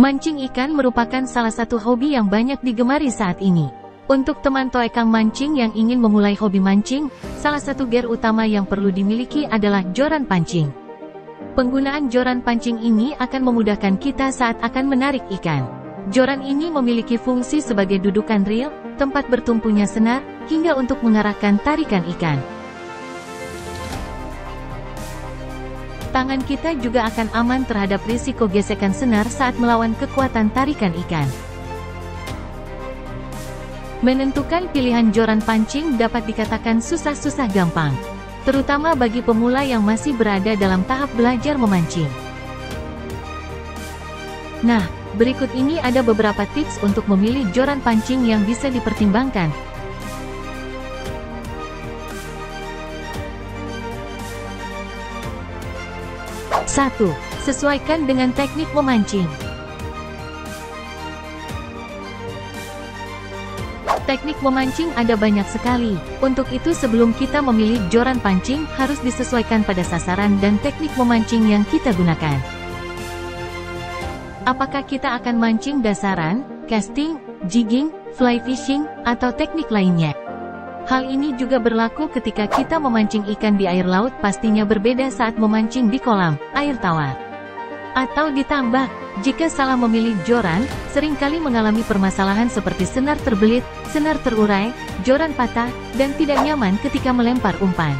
Mancing ikan merupakan salah satu hobi yang banyak digemari saat ini. Untuk teman toekang mancing yang ingin memulai hobi mancing, salah satu gear utama yang perlu dimiliki adalah joran pancing. Penggunaan joran pancing ini akan memudahkan kita saat akan menarik ikan. Joran ini memiliki fungsi sebagai dudukan reel, tempat bertumpunya senar, hingga untuk mengarahkan tarikan ikan. Tangan kita juga akan aman terhadap risiko gesekan senar saat melawan kekuatan tarikan ikan. Menentukan pilihan joran pancing dapat dikatakan susah-susah gampang, terutama bagi pemula yang masih berada dalam tahap belajar memancing. Nah, berikut ini ada beberapa tips untuk memilih joran pancing yang bisa dipertimbangkan. 1. Sesuaikan dengan teknik memancing. Teknik memancing ada banyak sekali. Untuk itu sebelum kita memilih joran pancing, harus disesuaikan pada sasaran dan teknik memancing yang kita gunakan. Apakah kita akan mancing dasaran, casting, jigging, fly fishing, atau teknik lainnya? Hal ini juga berlaku ketika kita memancing ikan di air laut, pastinya berbeda saat memancing di kolam, air tawar, atau di tambak. Jika salah memilih joran, seringkali mengalami permasalahan seperti senar terbelit, senar terurai, joran patah, dan tidak nyaman ketika melempar umpan.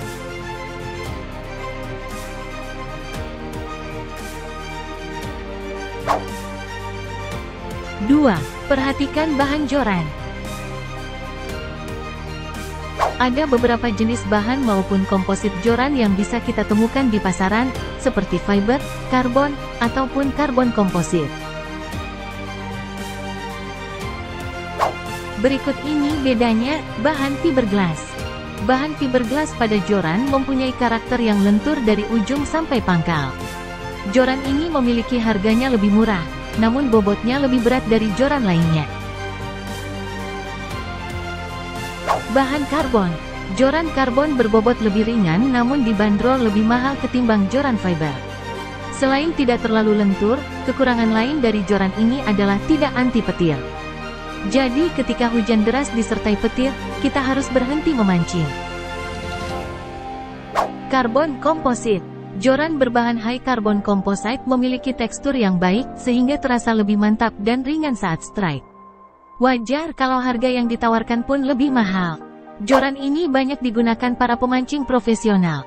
Dua, perhatikan bahan joran. Ada beberapa jenis bahan maupun komposit joran yang bisa kita temukan di pasaran, seperti fiber, karbon, ataupun karbon komposit. Berikut ini bedanya bahan fiberglass. Bahan fiberglass pada joran mempunyai karakter yang lentur dari ujung sampai pangkal. Joran ini memiliki harganya lebih murah, namun bobotnya lebih berat dari joran lainnya. Bahan karbon. Joran karbon berbobot lebih ringan namun dibanderol lebih mahal ketimbang joran fiber. Selain tidak terlalu lentur, kekurangan lain dari joran ini adalah tidak anti petir. Jadi ketika hujan deras disertai petir, kita harus berhenti memancing. Karbon komposit. Joran berbahan high carbon composite memiliki tekstur yang baik sehingga terasa lebih mantap dan ringan saat strike. Wajar kalau harga yang ditawarkan pun lebih mahal. Joran ini banyak digunakan para pemancing profesional.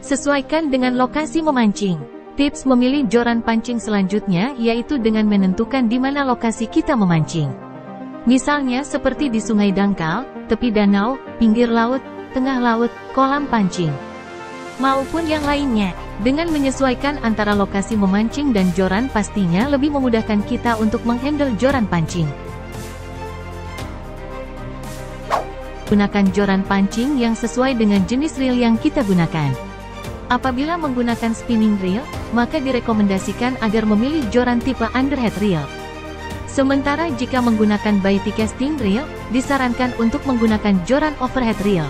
Sesuaikan dengan lokasi memancing. Tips memilih joran pancing selanjutnya yaitu dengan menentukan di mana lokasi kita memancing. Misalnya seperti di sungai dangkal, tepi danau, pinggir laut, tengah laut, kolam pancing, maupun yang lainnya. Dengan menyesuaikan antara lokasi memancing dan joran pastinya lebih memudahkan kita untuk menghandle joran pancing. Gunakan joran pancing yang sesuai dengan jenis reel yang kita gunakan. Apabila menggunakan spinning reel, maka direkomendasikan agar memilih joran tipe underhead reel. Sementara jika menggunakan bait casting reel, disarankan untuk menggunakan joran overhead reel.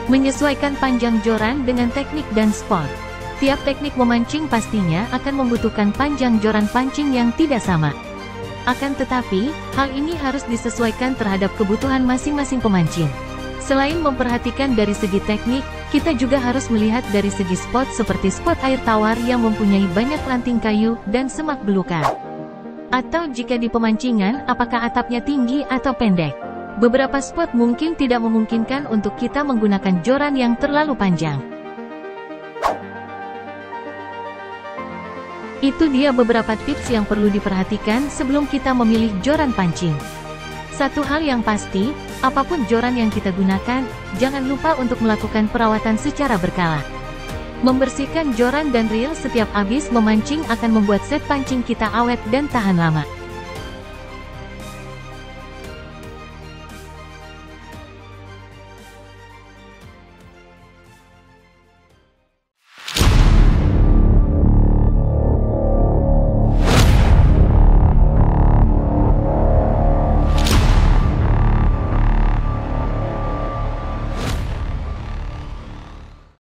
Menyesuaikan panjang joran dengan teknik dan spot. Tiap teknik memancing pastinya akan membutuhkan panjang joran pancing yang tidak sama. Akan tetapi, hal ini harus disesuaikan terhadap kebutuhan masing-masing pemancing. Selain memperhatikan dari segi teknik, kita juga harus melihat dari segi spot seperti spot air tawar yang mempunyai banyak ranting kayu dan semak belukar. Atau jika di pemancingan, apakah atapnya tinggi atau pendek. Beberapa spot mungkin tidak memungkinkan untuk kita menggunakan joran yang terlalu panjang. Itu dia beberapa tips yang perlu diperhatikan sebelum kita memilih joran pancing. Satu hal yang pasti, apapun joran yang kita gunakan, jangan lupa untuk melakukan perawatan secara berkala. Membersihkan joran dan reel setiap habis memancing akan membuat set pancing kita awet dan tahan lama.